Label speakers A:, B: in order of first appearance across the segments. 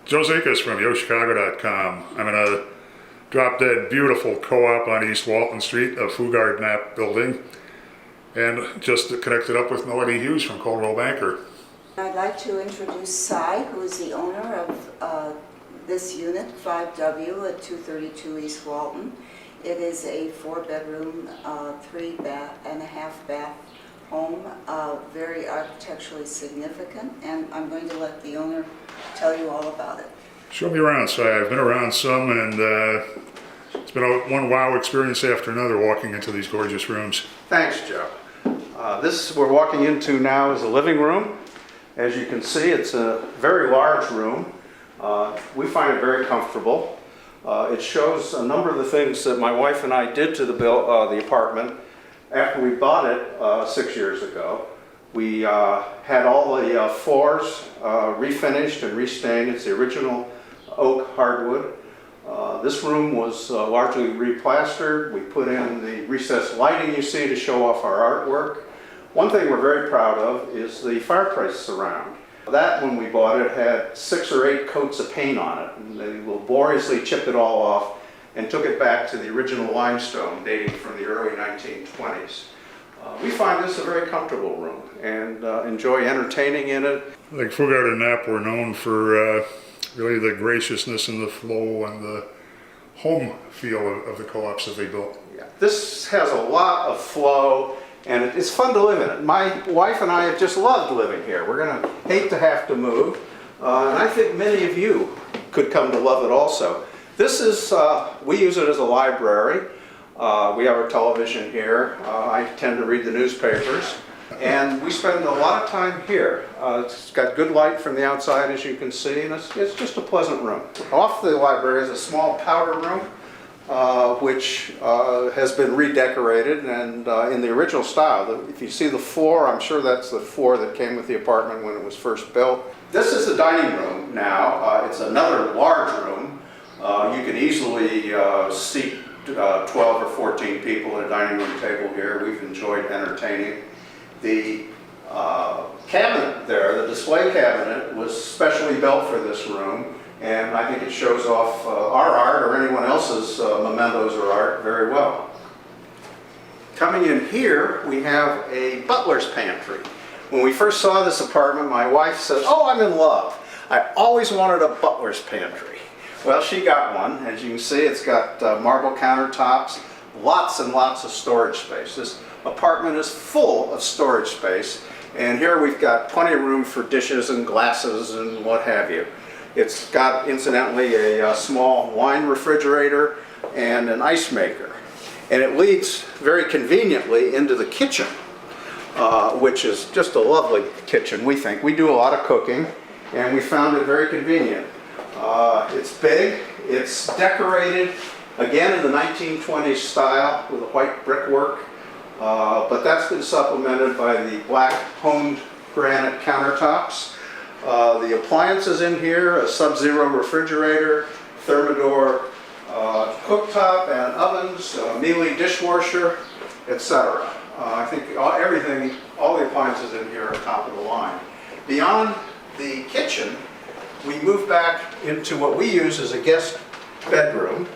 A: Joe Zakis from YoChicago.com. I'm in a drop-dead beautiful co-op on East Walton Street, a Fugard Knapp building, and just connected up with Meladee Hughes from Coldwell Banker.
B: I'd like to introduce Cy, who is the owner of this unit, 5W at 232 East Walton. It is a 4-bedroom, 3.5 bath home, very architecturally significant, and I'm going to let the owner tell you all about it. Show me around, Cy. I've been around some, and it's been one wow experience after another walking into these gorgeous rooms.
C: Thanks, Joe. This we're walking into now is a living room. As you can see, it's a very large room. We find it very comfortable. It shows a number of the things that my wife and I did to the apartment after we bought it 6 years ago. We had all the floors refinished and restained. It's the original oak hardwood. This room was largely replastered. We put in the recessed lighting you see to show off our artwork. One thing we're very proud of is the fireplace surround. That, when we bought it, had 6 or 8 coats of paint on it. And they laboriously chipped it all off and took it back to the original limestone dating from the early 1920s. We find this a very comfortable room and enjoy entertaining in it.
A: I think Fugard and Knapp were known for really the graciousness and the flow and the home feel of the co-ops that they built.
C: Yeah. This has a lot of flow, and it's fun to live in it. My wife and I have just loved living here. We're going to hate to have to move, and I think many of you could come to love it also. This is, we use it as a library. We have our television here. I tend to read the newspapers, and we spend a lot of time here. It's got good light from the outside, as you can see, and it's just a pleasant room. Off the library is a small powder room, which has been redecorated and in the original style. If you see the floor, I'm sure that's the floor that came with the apartment when it was first built. This is the dining room now. It's another large room. You can easily seat 12 or 14 people at a dining room table here. We've enjoyed entertaining. The cabinet there, the display cabinet, was specially built for this room, and I think it shows off our art or anyone else's mementos or art very well. Coming in here, we have a butler's pantry. When we first saw this apartment, my wife said, "Oh, I'm in love. I always wanted a butler's pantry." Well, she got one. As you can see, it's got marble countertops, lots and lots of storage space. This apartment is full of storage space, and here we've got plenty of room for dishes and glasses and what have you. It's got, incidentally, a small wine refrigerator and an ice maker. And it leads very conveniently into the kitchen, which is just a lovely kitchen, we think. We do a lot of cooking, and we found it very convenient. It's big, it's decorated, again in the 1920s style with a white brickwork, but that's been supplemented by the black honed granite countertops. The appliances in here, a Sub-Zero refrigerator, Thermador cooktop and ovens, Meladee dishwasher, etc. I think everything, all the appliances in here are top of the line. Beyond the kitchen, we move back into what we use as a guest bedroom.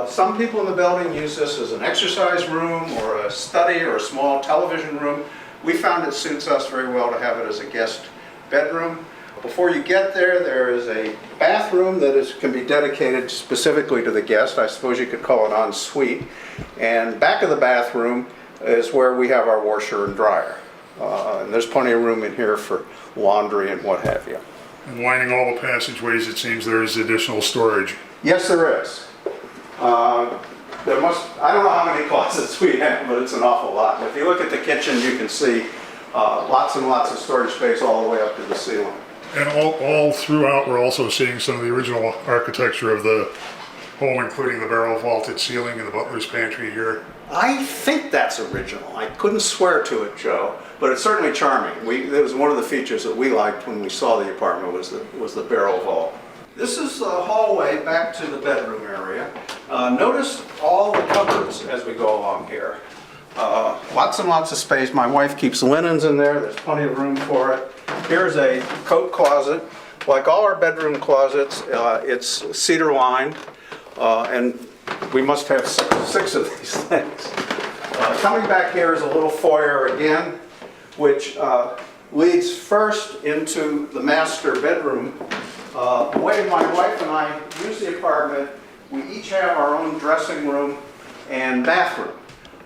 C: Some people in the building use this as an exercise room or a study or a small television room. We found it suits us very well to have it as a guest bedroom. Before you get there, there is a bathroom that can be dedicated specifically to the guest. I suppose you could call it en suite. And back of the bathroom is where we have our washer and dryer. And there's plenty of room in here for laundry and what have you.
A: And lining all the passageways, it seems there is additional storage.
C: Yes, there is. I don't know how many closets we have, but it's an awful lot. And if you look at the kitchen, you can see lots and lots of storage space all the way up to the ceiling.
A: And all throughout, we're also seeing some of the original architecture of the home, including the barrel vaulted ceiling and the butler's pantry here.
C: I think that's original. I couldn't swear to it, Joe, but it's certainly charming. It was one of the features that we liked when we saw the apartment was the barrel vault. This is the hallway back to the bedroom area. Notice all the cupboards as we go along here. Lots and lots of space. My wife keeps linens in there. There's plenty of room for it. Here's a coat closet Like all our bedroom closets, it's cedar lined, and we must have six of these things. Coming back here is a little foyer again, which leads first into the master bedroom. The way my wife and I use the apartment, we each have our own dressing room and bathroom,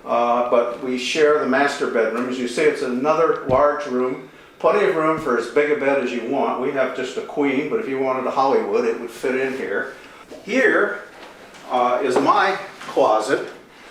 C: but we share the master bedroom. As you see, it's another large room, plenty of room for as big a bed as you want. We have just a queen, but if you wanted a Hollywood, it would fit in here. Here is my closet.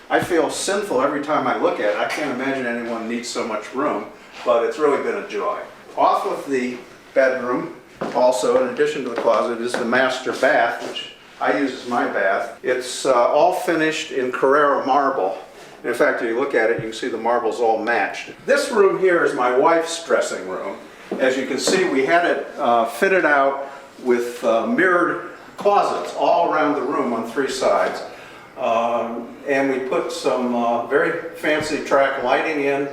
C: I feel sinful every time I look at it. I can't imagine anyone needs so much room, but it's really been a joy. Off of the bedroom, also, in addition to the closet, is the master bath, which I use as my bath. It's all finished in Carrara marble. In fact, if you look at it, you can see the marbles all matched. This room here is my wife's dressing room. As you can see, we had it fitted out with mirrored closets all around the room on three sides. And we put some very fancy track lighting in.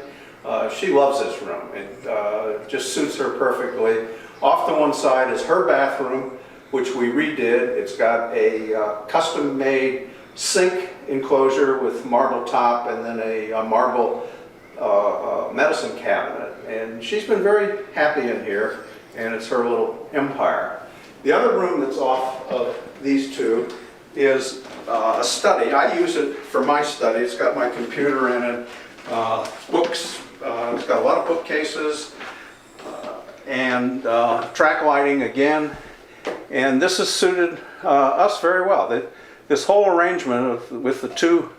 C: She loves this room. It just suits her perfectly. Off to one side is her bathroom, which we redid. It's got a custom-made sink enclosure with marble top and then a marble medicine cabinet. And she's been very happy in here, and it's her little empire. The other room that's off of these two is a study. I use it for my study. It's got my computer in it, books. It's got a lot of bookcases and track lighting again. And this has suited us very well. This whole arrangement with the two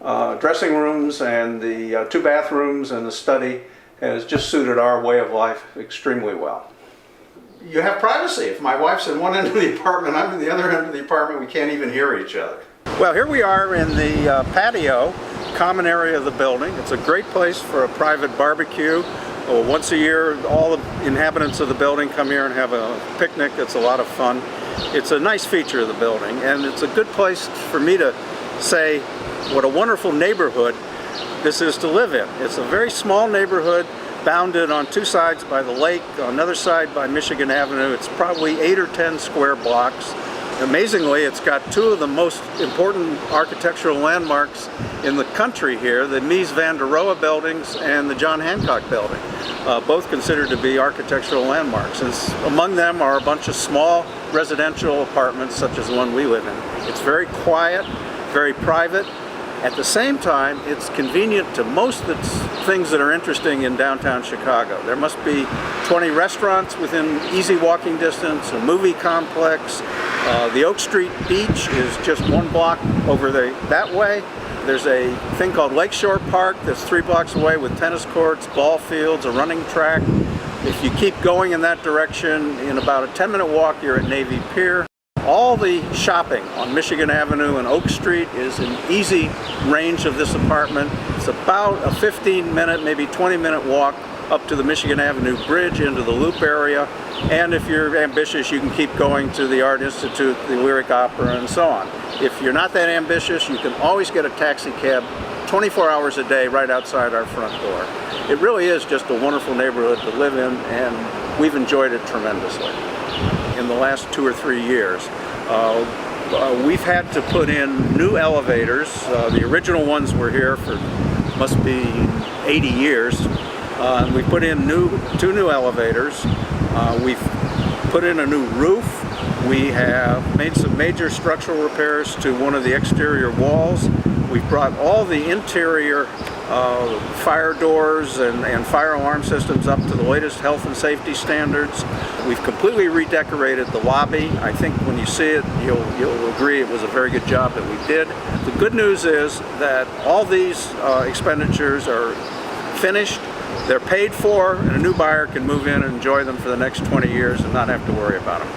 C: dressing rooms and the two bathrooms and the study has just suited our way of life extremely well. You have privacy. If my wife's in one end of the apartment, I'm in the other end of the apartment, we can't even hear each other. Well, here we are in the patio, common area of the building. It's a great place for a private barbecue. Once a year, all the inhabitants of the building come here and have a picnic. It's a lot of fun. It's a nice feature of the building, and it's a good place for me to say what a wonderful neighborhood this is to live in. It's a very small neighborhood, bounded on two sides by the lake, on another side by Michigan Avenue. It's probably 8 or 10 square blocks. Amazingly, it's got two of the most important architectural landmarks in the country here, the Mies van der Rohe buildings and the John Hancock building, both considered to be architectural landmarks. And among them are a bunch of small residential apartments such as the one we live in. It's very quiet, very private. At the same time, it's convenient to most of the things that are interesting in downtown Chicago. There must be 20 restaurants within easy walking distance, a movie complex. The Oak Street Beach is just 1 block over that way. There's a thing called Lakeshore Park that's 3 blocks away with tennis courts, ball fields, a running track. If you keep going in that direction, in about a 10-minute walk, you're at Navy Pier. All the shopping on Michigan Avenue and Oak Street is in easy range of this apartment. It's about a 15-minute, maybe 20-minute walk up to the Michigan Avenue Bridge into the Loop area. And if you're ambitious, you can keep going to the Art Institute, the Lyric Opera, and so on. If you're not that ambitious, you can always get a taxi cab 24 hours a day right outside our front door. It really is just a wonderful neighborhood to live in, and we've enjoyed it tremendously. In the last 2 or 3 years, we've had to put in new elevators. The original ones were here for must be 80 years. We put in two new elevators. We've put in a new roof. We have made some major structural repairs to one of the exterior walls. We've brought all the interior fire doors and fire alarm systems up to the latest health and safety standards. We've completely redecorated the lobby. I think when you see it, you'll agree it was a very good job that we did. The good news is that all these expenditures are finished, they're paid for, and a new buyer can move in and enjoy them for the next 20 years and not have to worry about them.